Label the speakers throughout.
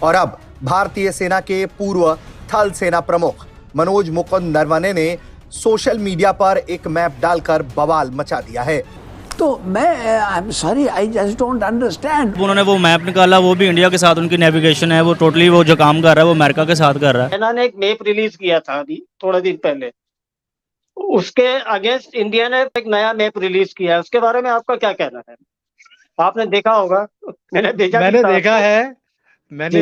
Speaker 1: और अब भारतीय सेना के पूर्व थल सेना प्रमुख मनोज मुकुंद नरवणे ने सोशल मीडिया पर एक मैप डालकर बवाल मचा दिया है।
Speaker 2: तो मैं I am sorry, I just don't understand.
Speaker 3: उन्होंने वो मैप निकाला, वो भी इंडिया के साथ उनकी नेविगेशन है, वो टोटली वो जो काम कर रहा है वो अमेरिका के साथ कर रहा है।
Speaker 4: चाइना ने एक मैप रिलीज किया था अभी थोड़े दिन पहले, उसके अगेंस्ट इंडिया ने एक नया मैप रिलीज किया है। उसके बारे में आपका क्या कहना है? आपने देखा होगा, मैंने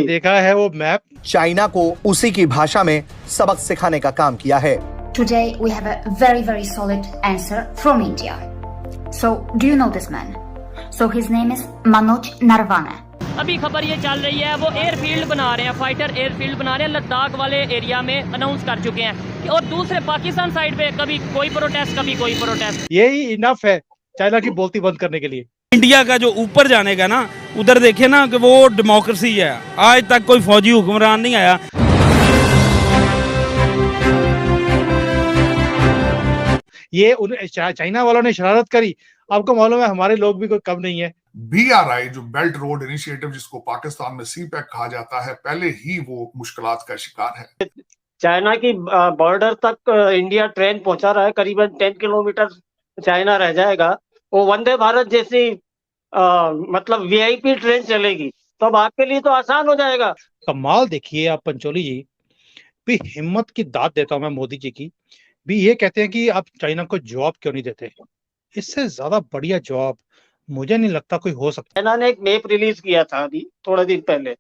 Speaker 5: देखा है वो मैप।
Speaker 1: चाइना को उसी की भाषा में सबक सिखाने का काम किया है।
Speaker 6: Today we have a very solid answer from India. So, do you know this man? So his name is Manoj Narvane.
Speaker 7: अभी खबर ये चल रही है वो एयरफील्ड बना रहे हैं, फाइटर एयरफील्ड बना रहे हैं लद्दाख वाले एरिया में, अनाउंस कर चुके हैं। और दूसरे पाकिस्तान साइड पे कभी कोई प्रोटेस्ट, कभी कोई प्रोटेस्ट।
Speaker 5: यही इनफ है चाइना की बोलती बंद करने के लिए।
Speaker 3: इंडिया का जो ऊपर जाने का ना, उधर देखे ना कि वो डेमोक्रेसी है, आज तक कोई फौजी हुक्मरान नहीं आया।
Speaker 5: ये चाइना वालों ने शरारत करी। आपको मालूम है हमारे लोग भी कोई कम नहीं है।
Speaker 8: BRI जो बेल्ट रोड इनिशिएटिव जिसको पाकिस्तान में CPEC कहा जाता है, पहले ही वो मुश्किलात का शिकार है।
Speaker 4: चाइना की बॉर्डर तक इंडिया ट्रेन पहुंचा रहा है, करीबन 10 किलोमीटर चाइना रह जाएगा। वो वंदे भारत जैसी मतलब VIP ट्रेन चलेगी तो अब आपके लिए तो आसान हो जाएगा।
Speaker 5: कमाल देखिए आप पंचोली जी, भी हिम्मत की दाद देता हूं मैं मोदी जी की। भी ये कहते हैं कि आप चाइना को जवाब क्यों नहीं देते। इससे ज्यादा बढ़िया जवाब मुझे नहीं लगता कोई हो सकता।
Speaker 4: चाइना ने एक मैप रिलीज किया था अभी थोड़े दिन पहले,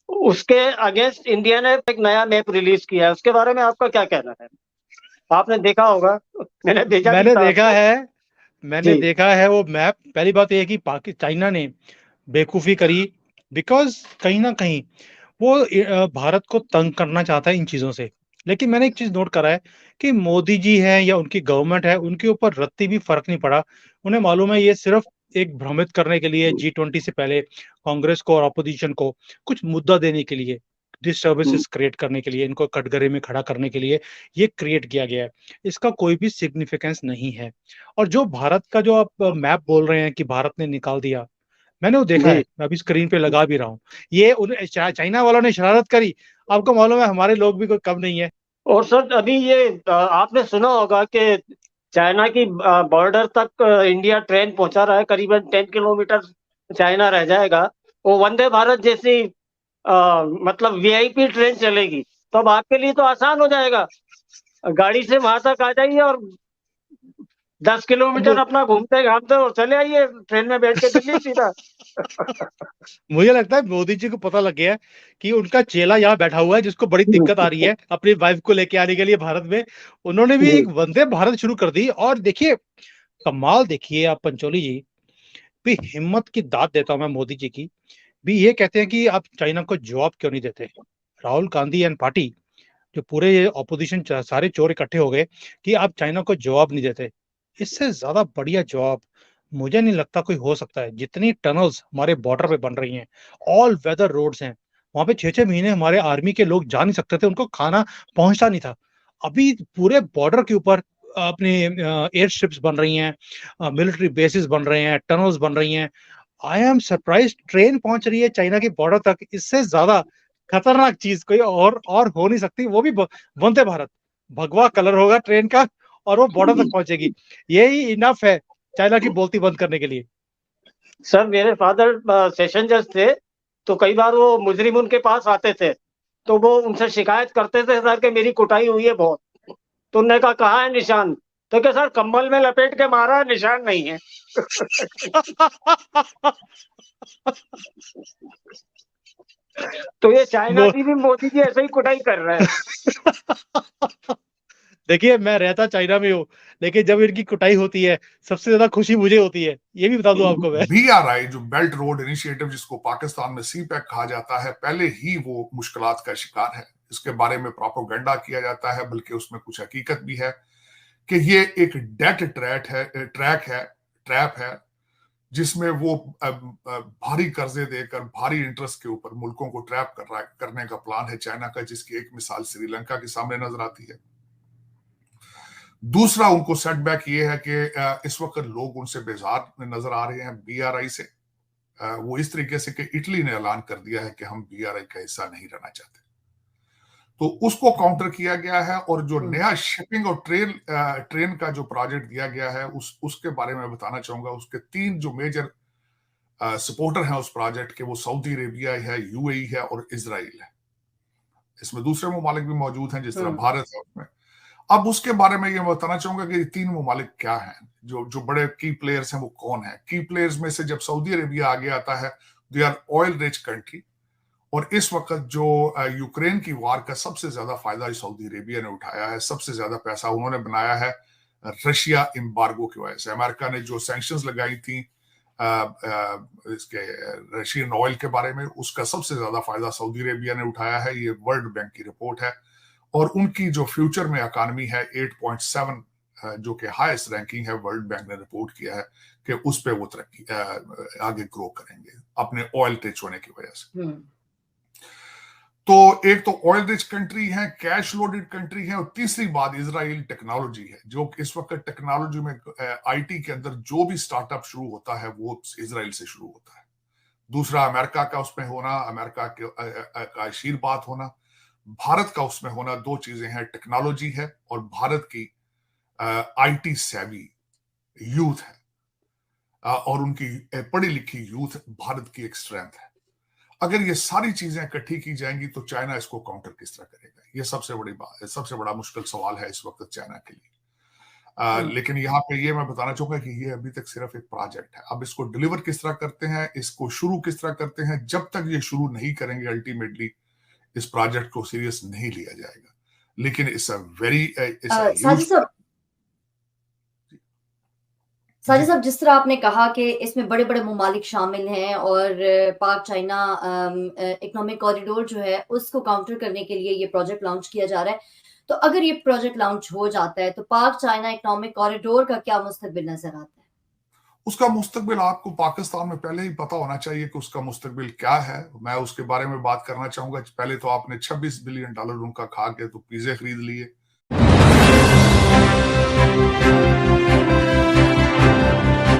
Speaker 4: उसके अगेंस्ट इंडिया ने एक नया मैप रिलीज किया है। उसके बारे में आपका क्या कहना है? आपने देखा होगा, मैंने
Speaker 5: देखा है वो मैप। पहली बात यह है कि चाइना ने बेवकूफी करी, बिकॉज कहीं ना कहीं वो भारत को तंग करना चाहता है इन चीजों से। लेकिन मैंने एक चीज नोट करा है कि मोदी जी हैं या उनकी गवर्नमेंट है, उनके ऊपर रत्ती भी फर्क नहीं पड़ा। उन्हें मालूम है ये सिर्फ एक भ्रमित करने के लिए, G20 से पहले कांग्रेस को और अपोजिशन को कुछ मुद्दा देने के लिए, डिस्टर्बेंसेस क्रिएट करने के लिए, इनको कटघरे में खड़ा करने के लिए ये क्रिएट किया गया है। इसका कोई भी सिग्निफिकेंस नहीं है। और जो भारत का जो आप मैप बोल रहे हैं कि भारत ने निकाल दिया, मैंने वो देखा है, मैं अभी स्क्रीन पे लगा भी रहा हूँ। ये चाइना वालों ने शरारत करी। आपको मालूम है हमारे लोग भी कोई कम नहीं है।
Speaker 4: और सर अभी ये आपने सुना होगा कि चाइना की बॉर्डर तक इंडिया ट्रेन पहुंचा रहा है, करीबन 10 किलोमीटर चाइना रह जाएगा। वो वंदे भारत जैसी मतलब VIP ट्रेन चलेगी तो अब आपके लिए तो आसान हो जाएगा। गाड़ी से वहां तक आ जाइए और 10 किलोमीटर अपना घूमते घामते और चले आइए ट्रेन में बैठ के दिल्ली सीधा।
Speaker 5: मुझे लगता है मोदी जी को पता लग गया कि उनका चेला यहाँ बैठा हुआ है जिसको बड़ी दिक्कत आ रही है अपनी वाइफ को लेके आने के लिए भारत में। उन्होंने भी एक वंदे भारत शुरू कर दी। और देखिए कमाल देखिए आप पंचोली जी, भी हिम्मत की दाद देता हूं मैं मोदी जी की। भी ये कहते हैं कि आप चाइना को जवाब क्यों नहीं देते। राहुल गांधी एंड पार्टी, जो पूरे ऑपोजिशन सारे चोर इकट्ठे हो गए कि आप चाइना को जवाब नहीं देते। इससे ज्यादा बढ़िया जवाब मुझे नहीं लगता कोई हो सकता है। जितनी टनल्स हमारे बॉर्डर पे बन रही हैं, ऑल वेदर रोड्स हैं, वहां पे 6-6 महीने हमारे आर्मी के लोग जा नहीं सकते थे, उनको खाना पहुंचता नहीं था। अभी पूरे बॉर्डर के ऊपर अपने एयर स्ट्रिप्स बन रही हैं, मिलिट्री बेसिस बन रहे हैं, टनल्स बन रही हैं। आई एम सरप्राइज, ट्रेन पहुंच रही है चाइना की बॉर्डर तक। इससे ज्यादा खतरनाक चीज कोई और हो नहीं सकती। वो भी वंदे भारत, भगवा कलर होगा ट्रेन का और वो बॉर्डर तक पहुंचेगी। यही इनफ है चाइना की बोलती बंद करने के लिए।
Speaker 4: सर मेरे फादर सेशन जज थे, तो कई बार वो मुजरिम उनके पास आते थे तो वो उनसे शिकायत करते थे सर कि मेरी कुटाई हुई है बहुत। तो उन्होंने कहा कहाँ है निशान? तो क्या सर कंबल में लपेट के मारा है, निशान नहीं है। तो ये चाइना की भी मोदी जी ऐसे ही कुटाई कर रहे हैं।
Speaker 5: देखिए मैं रहता चाइना में हूँ, लेकिन जब इनकी कुटाई होती है सबसे ज्यादा खुशी मुझे होती है। ये भी बता दूं आपको मैं।
Speaker 8: BRI जो बेल्ट रोड इनिशिएटिव जिसको पाकिस्तान में CPEC कहा जाता है, पहले ही वो मुश्किलात का शिकार है। इसके बारे में प्रोपेगेंडा किया जाता है, बल्कि उसमें कुछ हकीकत भी है कि ये एक डेट ट्रैप है जिसमें वो भारी कर्जे देकर भारी इंटरेस्ट के ऊपर मुल्कों को ट्रैप करने का प्लान है चाइना का, जिसकी एक मिसाल श्रीलंका के सामने नजर आती है। दूसरा उनको सेटबैक ये है कि इस वक्त लोग उनसे बेजार नजर आ रहे हैं BRI से। वो इस तरीके से कि इटली ने ऐलान कर दिया है कि हम BRI का हिस्सा नहीं रहना चाहते, तो उसको काउंटर किया गया है। और जो नया शिपिंग और ट्रेन का जो प्रोजेक्ट दिया गया है उसके बारे में बताना चाहूंगा। उसके 3 जो मेजर सपोर्टर हैं उस प्रोजेक्ट के, वो सऊदी अरेबिया है, UAE है और इजराइल है। इसमें दूसरे ममालिक भी मौजूद हैं जिस तरह भारत है उसमें। अब उसके बारे में ये बताना चाहूंगा कि ये 3 ममालिक क्या हैं, जो बड़े की प्लेयर्स हैं वो कौन है। की प्लेयर्स में से जब सऊदी अरेबिया आगे आता है, they are oil rich country, और इस वक्त जो यूक्रेन की वार का सबसे ज्यादा फायदा सऊदी अरेबिया ने उठाया है, सबसे ज्यादा पैसा उन्होंने बनाया है रशिया एम्बार्गो की वजह से। अमेरिका ने जो सैंक्शंस लगाई थी इसके रशियन ऑयल के बारे में, उसका सबसे ज्यादा फायदा सऊदी अरेबिया ने उठाया है। ये वर्ल्ड बैंक की रिपोर्ट है। और उनकी जो फ्यूचर में इकॉनमी है 8.7, जो कि हाईएस्ट रैंकिंग है, वर्ल्ड बैंक ने रिपोर्ट किया है कि उस पे वो तरक्की आगे ग्रो करेंगे अपने ऑयल रिच होने की वजह से। तो एक तो ऑयल रिच कंट्री है, कैश लोडेड कंट्री है, और तीसरी बात इजराइल टेक्नोलॉजी है। जो इस वक्त टेक्नोलॉजी में IT के अंदर जो भी स्टार्टअप शुरू होता है वो इजराइल से शुरू होता है। दूसरा अमेरिका का उसमें होना, अमेरिका का आशीर्वाद होना, भारत का उसमें होना। 2 चीजें हैं, टेक्नोलॉजी है और भारत की IT सेवी यूथ है, और उनकी पढ़ी लिखी यूथ भारत की एक स्ट्रेंथ है। अगर ये सारी चीजें इकट्ठी की जाएंगी तो चाइना इसको काउंटर किस तरह करेगा, ये सबसे बड़ी बात, सबसे बड़ा मुश्किल सवाल है इस वक्त चाइना के लिए। लेकिन यहाँ पे ये मैं बताना चाहूंगा कि ये अभी तक सिर्फ एक प्रोजेक्ट है। अब इसको डिलीवर किस तरह करते हैं, इसको शुरू किस तरह करते हैं, जब तक ये शुरू नहीं करेंगे अल्टीमेटली इस प्रोजेक्ट को सीरियस नहीं लिया जाएगा। लेकिन इट्स अ वेरी
Speaker 9: साजिद साहब, जिस तरह आपने कहा कि इसमें बड़े बड़े ममालिक शामिल हैं और पाक चाइना इकोनॉमिक कॉरिडोर जो है उसको काउंटर करने के लिए ये प्रोजेक्ट लॉन्च किया जा रहा है, तो अगर ये प्रोजेक्ट लॉन्च हो जाता है तो पाक चाइना इकोनॉमिक कॉरिडोर का क्या मुस्तकबिल नजर आता है?
Speaker 8: उसका मुस्तकबिल आपको पाकिस्तान में पहले ही पता होना चाहिए कि उसका मुस्तकबिल क्या है। मैं उसके बारे में बात करना चाहूंगा। पहले तो आपने $26 बिलियन उनका खा के तो पिज्जे खरीद लिए।